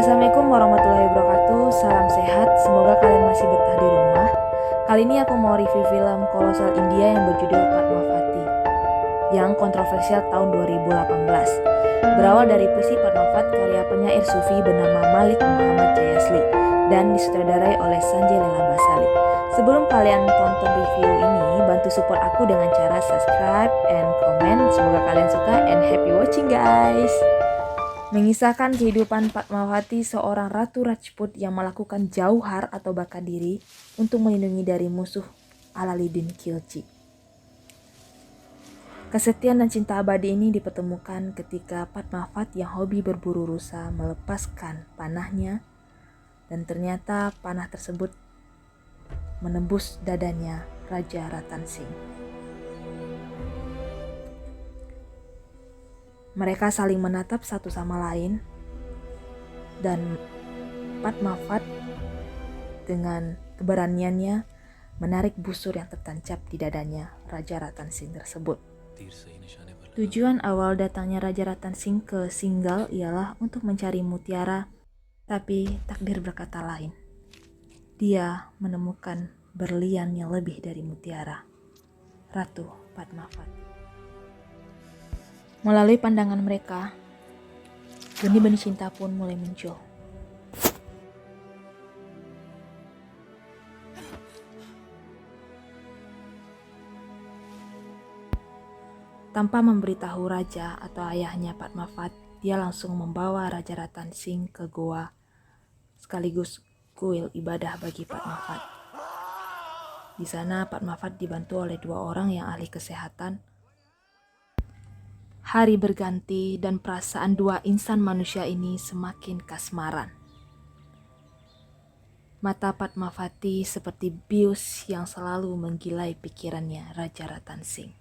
Assalamualaikum warahmatullahi wabarakatuh. Salam sehat, semoga kalian masih betah di rumah. Kali ini aku mau review film kolosal India yang berjudul Padmavati yang kontroversial tahun 2018. Berawal dari puisi Padmavat karya penyair sufi bernama Malik Muhammad Jayasli dan disutradarai oleh Sanjay Leela Bhansali. Sebelum kalian tonton review ini, bantu support aku dengan cara subscribe and comment. Semoga kalian suka and happy watching guys. Mengisahkan kehidupan Padmavati, seorang ratu Rajput yang melakukan jauhar atau bakar diri untuk melindungi dari musuh Aladdin Khilji. Kesetiaan dan cinta abadi ini dipertemukan ketika Padmavat yang hobi berburu rusa melepaskan panahnya, dan ternyata panah tersebut menembus dadanya Raja Ratan Singh. Mereka saling menatap satu sama lain, dan Padmavat dengan keberaniannya menarik busur yang tertancap di dadanya Raja Ratan Singh tersebut. Tujuan awal datangnya Raja Ratan Singh ke Singhal ialah untuk mencari mutiara, tapi takdir berkata lain. Dia menemukan berlian yang lebih dari mutiara, Ratu Padmavati. Melalui pandangan mereka, benih-benih cinta pun mulai muncul. Tanpa memberitahu raja atau ayahnya Padmavat, dia langsung membawa Raja Ratan Singh ke goa sekaligus kuil ibadah bagi Padmavat. Di sana Padmavat dibantu oleh dua orang yang ahli kesehatan. Hari berganti dan perasaan dua insan manusia ini semakin kasmaran. Mata Padmavati seperti bius yang selalu menggilai pikirannya Raja Ratan Singh.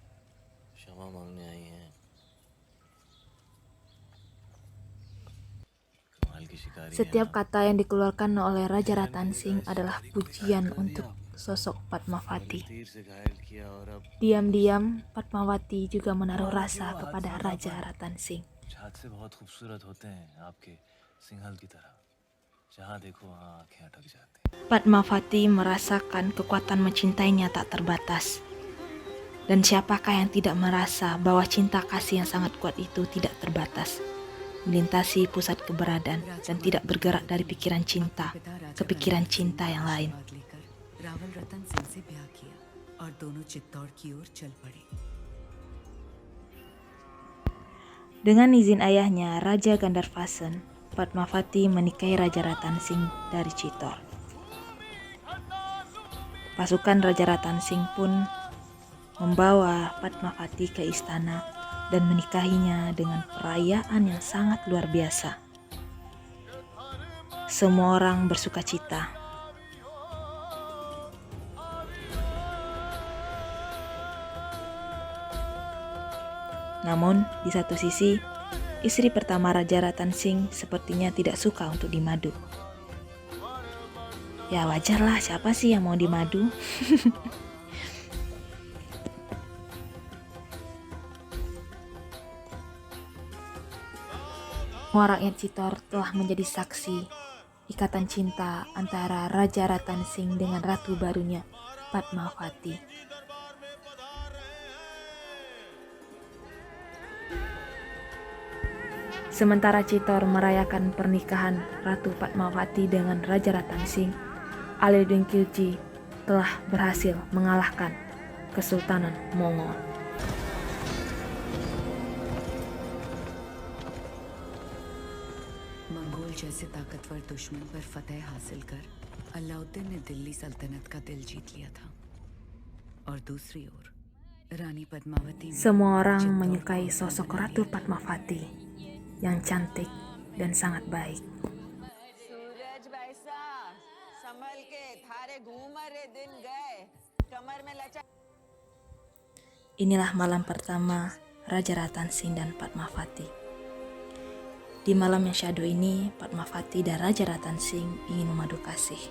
Setiap kata yang dikeluarkan oleh Raja Ratan Singh adalah pujian untuk sosok Padmavati. Diam-diam Padmavati juga menaruh rasa kepada Raja Ratan Singh. Padmavati merasakan kekuatan mencintainya tak terbatas. Dan siapakah yang tidak merasa bahwa cinta kasih yang sangat kuat itu tidak terbatas, melintasi pusat keberadaan dan tidak bergerak dari pikiran cinta ke pikiran cinta yang lain. Dengan izin ayahnya, Raja Gandharvasen, Padmavati menikahi Raja Ratan Singh dari Chittor. Pasukan Raja Ratan Singh pun membawa Padmavati ke istana dan menikahinya dengan perayaan yang sangat luar biasa. Semua orang bersuka cita. Namun, di satu sisi, istri pertama Raja Ratan Singh sepertinya tidak suka untuk dimadu. Ya wajarlah, siapa sih yang mau dimadu? Semua rakyat Chittor telah menjadi saksi ikatan cinta antara Raja Ratan Singh dengan ratu barunya Padmavati. Sementara Chittor merayakan pernikahan Ratu Padmavati dengan Raja Ratan Singh, Aladdin Khilji telah berhasil mengalahkan Kesultanan Mongol. Mongol जैसे ताकतवर दुश्मन पर फतेह हासिल कर अलाउद्दीन ने दिल्ली सल्तनत का दिल जीत लिया था और दूसरी ओर रानी Padmavati Semua orang menyukai sosok Ratu Padmavati yang cantik dan sangat baik. Inilah malam pertama Raja Ratan Singh dan Padmavati. Di malam yang syahdu ini, Padmavati dan Raja Ratan Singh ingin memadu kasih.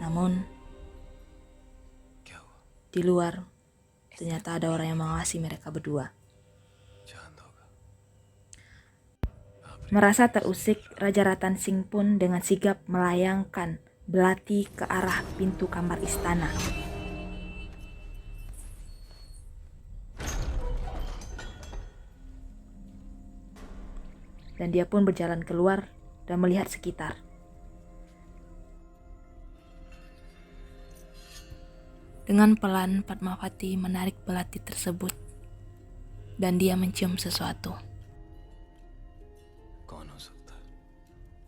Namun, di luar ternyata ada orang yang mengawasi mereka berdua. Merasa terusik, Raja Ratan Singh pun dengan sigap melayangkan belati ke arah pintu kamar istana. Dan dia pun berjalan keluar dan melihat sekitar. Dengan pelan Padmawati menarik belati tersebut dan dia mencium sesuatu. कौन हो सकता है?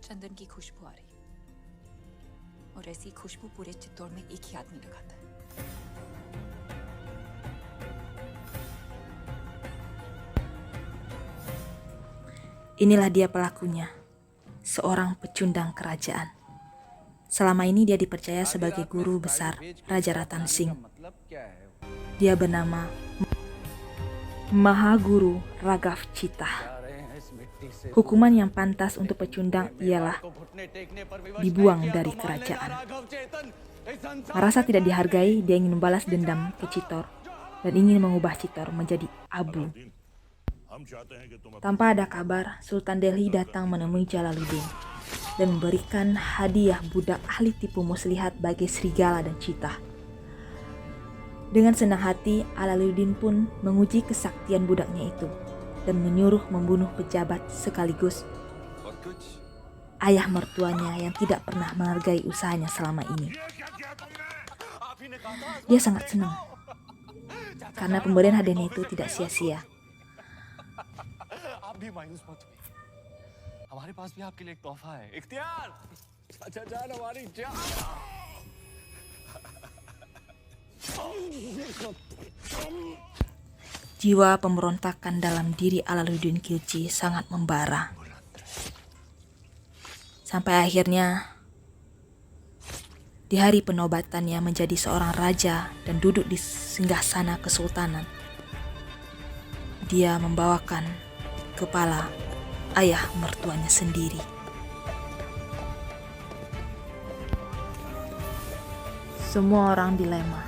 चंदन की खुशबू आ रही और ऐसी खुशबू पूरे चित्तौड़ में एक ही आदमी लगाता है। Inilah dia pelakunya, seorang pecundang kerajaan. Selama ini dia dipercaya sebagai guru besar Raja Ratan Singh. Dia bernama Mahaguru Raghav Chitah. Hukuman yang pantas untuk pecundang ialah dibuang dari kerajaan. Merasa tidak dihargai, dia ingin membalas dendam ke Chittor dan ingin mengubah Chittor menjadi abu. Tanpa ada kabar, Sultan Delhi datang menemui Jalaluddin dan memberikan hadiah budak ahli tipu muslihat bagi serigala dan Chitah. Dengan senang hati, Jalaluddin pun menguji kesaktian budaknya itu dan menyuruh membunuh pejabat sekaligus ayah mertuanya yang tidak pernah menghargai usahanya selama ini. Dia sangat senang karena pemberian hadiahnya itu tidak sia-sia. आप भी मायूस मत हुई। हमारे पास भी आपके लिए एक तोहफा है। इख्तियार अच्छा जान हमारी जान। Jiwa pemberontakan dalam diri Jalaluddin Khilji sangat membara. Sampai akhirnya di hari penobatannya menjadi seorang raja dan duduk di singgasana kesultanan, dia membawakan kepala ayah mertuanya sendiri. Semua orang dilema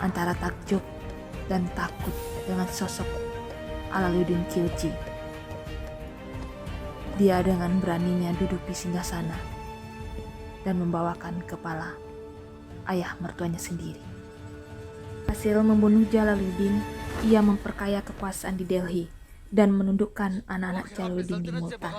antara takjub dan takut dengan sosok Jalaluddin Khilji. Dia dengan beraninya duduk di singgasana dan membawakan kepala ayah mertuanya sendiri. Hasil membunuh Jalaluddin, ia memperkaya kekuasaan di Delhi dan menundukkan anak-anak Jalaluddin di Multan.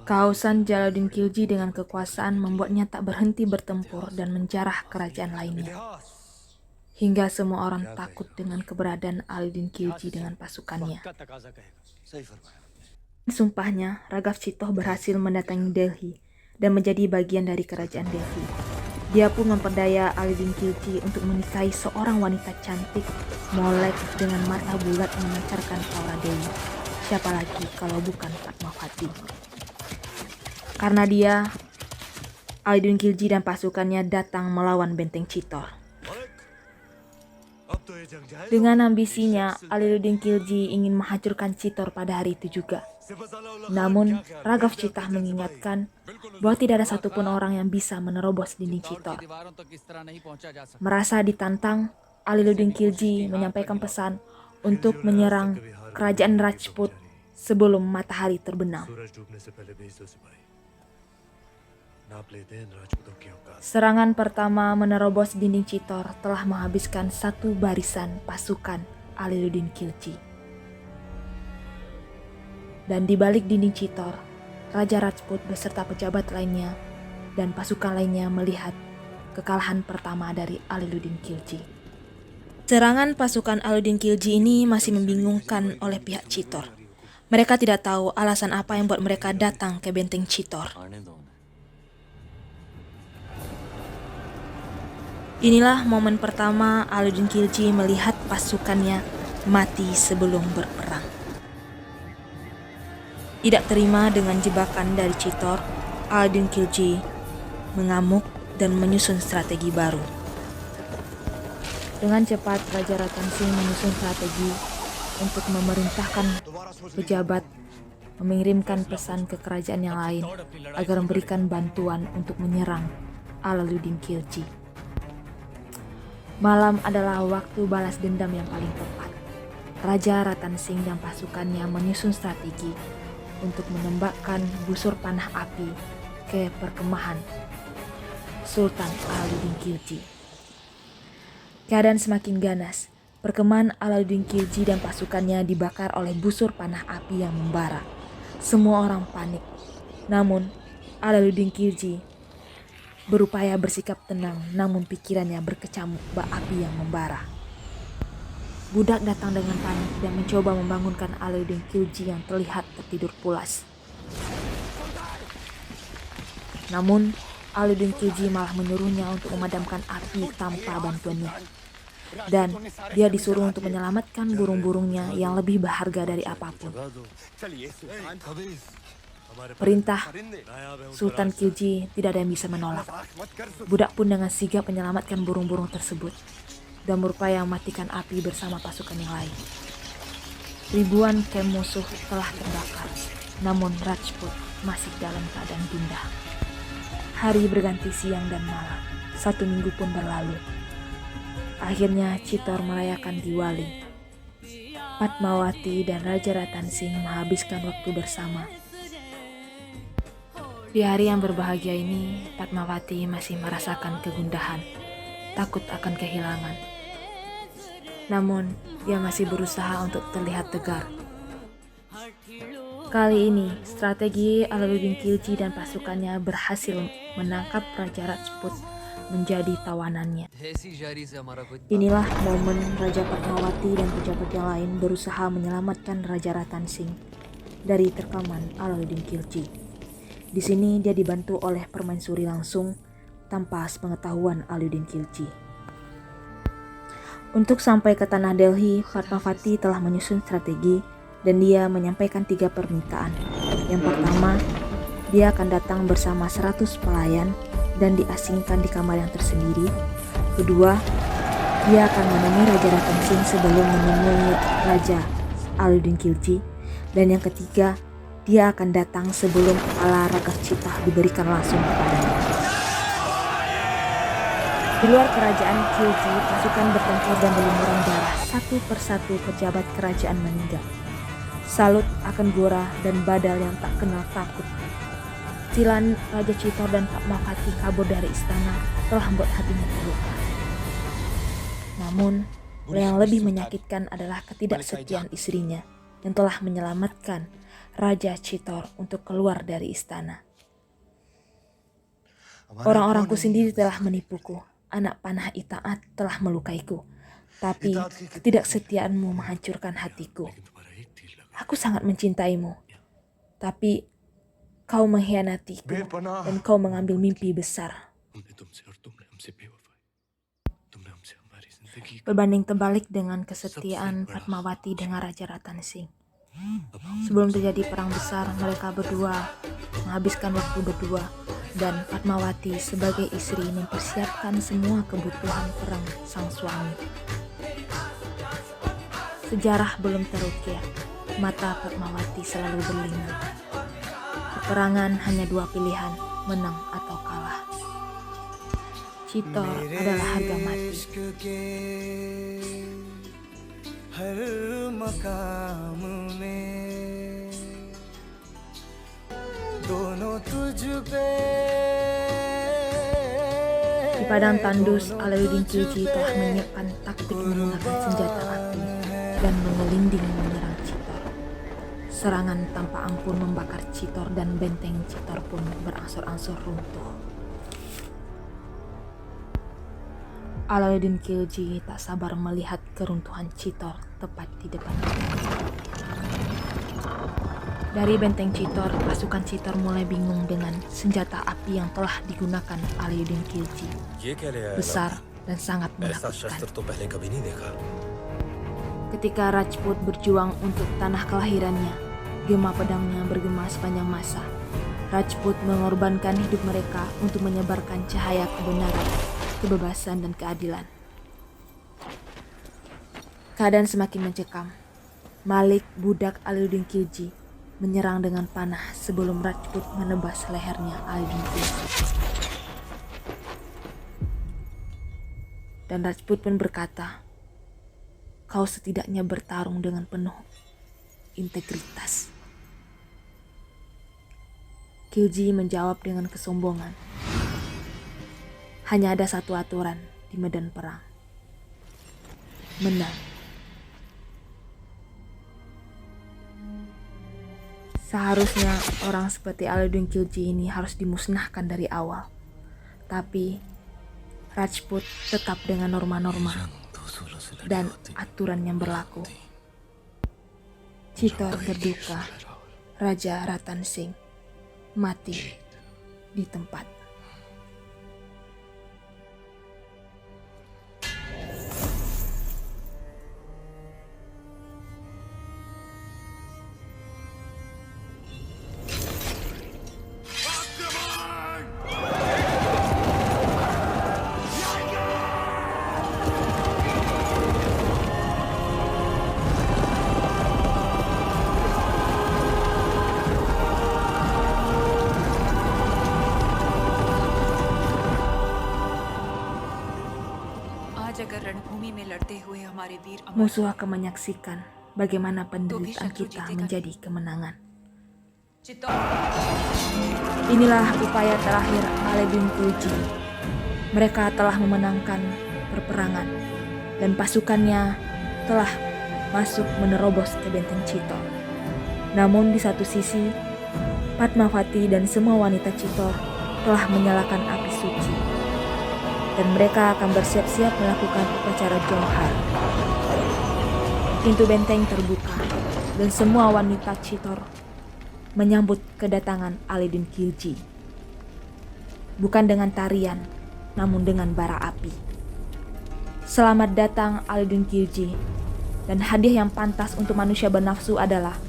Kehausan Jalaluddin Khilji dengan kekuasaan membuatnya tak berhenti bertempur dan menjarah kerajaan lainnya. Hingga semua orang takut dengan keberadaan Jalaluddin Khilji dengan pasukannya. Sumpahnya, Raghav Chittor berhasil mendatangi Delhi dan menjadi bagian dari kerajaan Delhi. Dia pun memperdaya Jalaluddin Khilji untuk menikahi seorang wanita cantik, molek dengan mata bulat memancarkan aura dewi. Siapa lagi kalau bukan Padmawati? Karena dia, Jalaluddin Khilji dan pasukannya datang melawan benteng Chittor. Dengan ambisinya, Jalaluddin Khilji ingin menghancurkan Chittor pada hari itu juga. Namun, Raghav Chitah mengingatkan bahwa tidak ada satupun orang yang bisa menerobos dinding Chittor. Merasa ditantang, Jalaluddin Khilji menyampaikan pesan untuk menyerang kerajaan Rajput sebelum matahari terbenam. Serangan pertama menerobos dinding Chittor telah menghabiskan satu barisan pasukan Jalaluddin Khilji. Dan di balik dinding Chittor, Raja Rajput beserta pejabat lainnya dan pasukan lainnya melihat kekalahan pertama dari Jalaluddin Khilji. Serangan pasukan Jalaluddin Khilji ini masih membingungkan oleh pihak Chittor. Mereka tidak tahu alasan apa yang buat mereka datang ke benteng Chittor. Inilah momen pertama Jalaluddin Khilji melihat pasukannya mati sebelum berperang. Tidak terima dengan jebakan dari Chittor, Jalaluddin Khilji mengamuk dan menyusun strategi baru. Dengan cepat, Raja Ratan Singh menyusun strategi untuk memerintahkan pejabat mengirimkan pesan ke kerajaan yang lain agar memberikan bantuan untuk menyerang Jalaluddin Khilji. Malam adalah waktu balas dendam yang paling tepat. Raja Ratan Singh dan pasukannya menyusun strategi untuk menembakkan busur panah api ke perkemahan Sultan Alauddin Khilji. Keadaan semakin ganas. Perkemahan Alauddin Khilji dan pasukannya dibakar oleh busur panah api yang membara. Semua orang panik. Namun, Alauddin Khilji berupaya bersikap tenang, namun pikirannya berkecamuk bak api yang membara. Budak datang dengan panik dan mencoba membangunkan Alauddin Khilji yang terlihat tertidur pulas. Namun, Alauddin Khilji malah menyuruhnya untuk memadamkan api tanpa bantuannya. Dan dia disuruh untuk menyelamatkan burung-burungnya yang lebih berharga dari apapun. Perintah Sultan Khilji tidak ada yang bisa menolak. Budak pun dengan sigap menyelamatkan burung-burung tersebut dan berupaya mematikan api bersama pasukan yang lain. Ribuan kem musuh telah terbakar, namun Rajput masih dalam keadaan gundah. Hari berganti siang dan malam, 1 minggu pun berlalu. Akhirnya Chittor merayakan Diwali. Padmawati dan Raja Ratan Singh menghabiskan waktu bersama. Di hari yang berbahagia ini, Padmawati masih merasakan kegundahan, takut akan kehilangan. Namun, dia masih berusaha untuk terlihat tegar. Kali ini, strategi Alauddin Khilji dan pasukannya berhasil menangkap Raja Rajput menjadi tawanannya. Inilah momen Raja Padmawati dan pejabat yang lain berusaha menyelamatkan Raja Ratan Singh dari terkaman Alauddin Khilji. Di sini dia dibantu oleh permaisuri langsung tanpa sepengetahuan Alauddin Khilji. Untuk sampai ke tanah Delhi, Padmawati telah menyusun strategi dan dia menyampaikan 3 permintaan. Yang pertama, dia akan datang bersama 100 pelayan dan diasingkan di kamar yang tersendiri. Kedua, dia akan menemui Raja Ratan Singh sebelum menemui Raja Alauddin Khilji. Dan yang ketiga, dia akan datang sebelum kepala Raghav Chitah diberikan langsung kepadanya. Di luar kerajaan Khilji, pasukan bertempur dan berlumuran darah. Satu persatu pejabat kerajaan meninggal. Salut akan Gora dan Badal yang tak kenal takut. Silan Raja Chittor dan Padmawati kabur dari istana telah membuat hatinya terluka. Namun, yang lebih menyakitkan adalah ketidaksetiaan istrinya yang telah menyelamatkan Raja Chittor untuk keluar dari istana. Orang-orangku sendiri telah menipuku. Anak panah Itaat telah melukaiku. Tapi ketidaksetiaanmu menghancurkan hatiku. Aku sangat mencintaimu. Tapi kau mengkhianatiku dan kau mengambil mimpi besar. Berbanding terbalik dengan kesetiaan Padmawati dengan Raja Ratan Singh. Sebelum terjadi perang besar, mereka berdua menghabiskan waktu berdua dan Padmawati sebagai istri mempersiapkan semua kebutuhan perang sang suami. Sejarah belum terukir, mata Padmawati selalu berlinang. Peperangan hanya 2 pilihan, menang atau kalah. Chittor adalah harga mati. Di padang tandus, Alauddin Khilji telah menyiapkan taktik menggunakan senjata api dan mengelinding menyerang Chittor. Serangan tanpa ampun membakar Chittor dan benteng Chittor pun berangsur-angsur runtuh. Alauddin Khilji tak sabar melihat keruntuhan Chittor tepat di depan. Dari benteng Chittor, pasukan Chittor mulai bingung dengan senjata api yang telah digunakan Alauddin Khilji. Besar dan sangat menakutkan. Ketika Rajput berjuang untuk tanah kelahirannya, gema pedangnya bergema sepanjang masa. Rajput mengorbankan hidup mereka untuk menyebarkan cahaya kebenaran, kebebasan, dan keadilan. Keadaan semakin mencekam. Malik, budak Alauddin Khilji, menyerang dengan panah sebelum Rajput menebas lehernya Alauddin Khilji. Dan Rajput pun berkata, kau setidaknya bertarung dengan penuh integritas. Kyuji menjawab dengan kesombongan. Hanya ada satu aturan di medan perang. Menang. Seharusnya orang seperti Alauddin Khilji ini harus dimusnahkan dari awal. Tapi Rajput tetap dengan norma-norma dan aturan yang berlaku. Chittor berduka. Raja Ratan Singh mati di tempat. Musuh akan menyaksikan bagaimana penderitaan kita menjadi kemenangan. Inilah upaya terakhir Alauddin Khilji. Mereka telah memenangkan perperangan dan pasukannya telah masuk menerobos ke benteng Chittor. Namun di satu sisi, Padmavati dan semua wanita Chittor telah menyalakan api suci. Dan mereka akan bersiap-siap melakukan upacara Jauhar. Pintu benteng terbuka dan semua wanita Chittor menyambut kedatangan Alauddin Khilji. Bukan dengan tarian, namun dengan bara api. Selamat datang Alauddin Khilji, dan hadiah yang pantas untuk manusia bernafsu adalah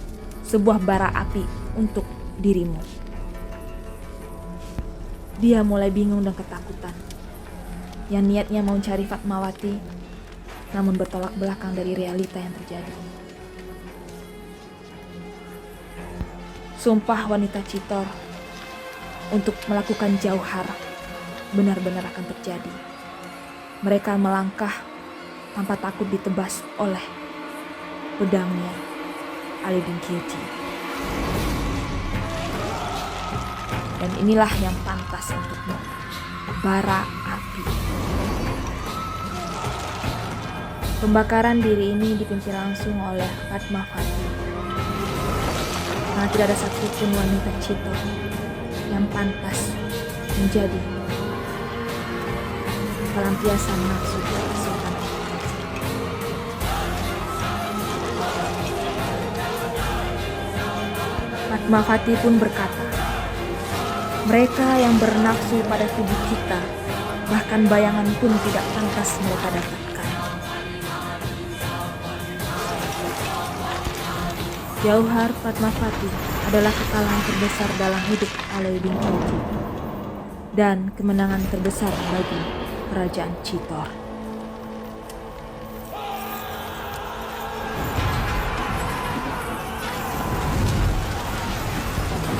sebuah bara api untuk dirimu. Dia mulai bingung dan ketakutan. Yang niatnya mau cari Fatmawati, namun bertolak belakang dari realita yang terjadi. Sumpah wanita Chittor untuk melakukan Jauhar benar-benar akan terjadi. Mereka melangkah tanpa takut ditebas oleh pedangnya Alauddin Khilji. Dan inilah yang pantas untukmu, bara api. Pembakaran diri ini dipimpin langsung oleh Padmavati. Karena tidak ada satupun wanita Chittor yang pantas menjadi pelampiasan nafsu Sultan. Padmavati pun berkata, mereka yang bernafsu pada tubuh kita, bahkan bayangan pun tidak pantas mereka dapatkan. Jauhar Padmavati adalah kekalahan terbesar dalam hidup Alauddin Khilji dan kemenangan terbesar bagi kerajaan Chittor.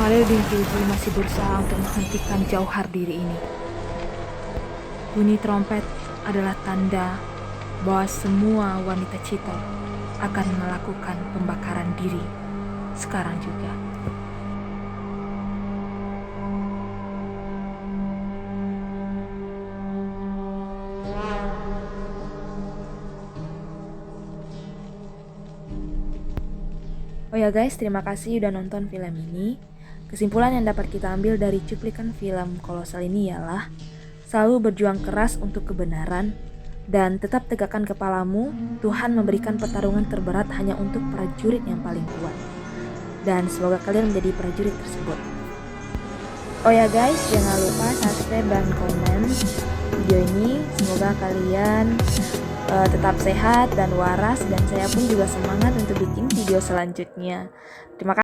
Alauddin Khilji masih berusaha untuk menghentikan Jauhar diri ini. Bunyi trompet adalah tanda bahwa semua wanita Chittor akan melakukan pembakaran diri sekarang juga. Oh ya guys, terima kasih udah nonton film ini. Kesimpulan yang dapat kita ambil dari cuplikan film kolosal ini ialah selalu berjuang keras untuk kebenaran dan tetap tegakkan kepalamu. Tuhan memberikan pertarungan terberat hanya untuk prajurit yang paling kuat. Dan semoga kalian menjadi prajurit tersebut. Oh ya guys, jangan lupa subscribe dan komen video ini. Semoga kalian tetap sehat dan waras, dan saya pun juga semangat untuk bikin video selanjutnya. Terima kasih.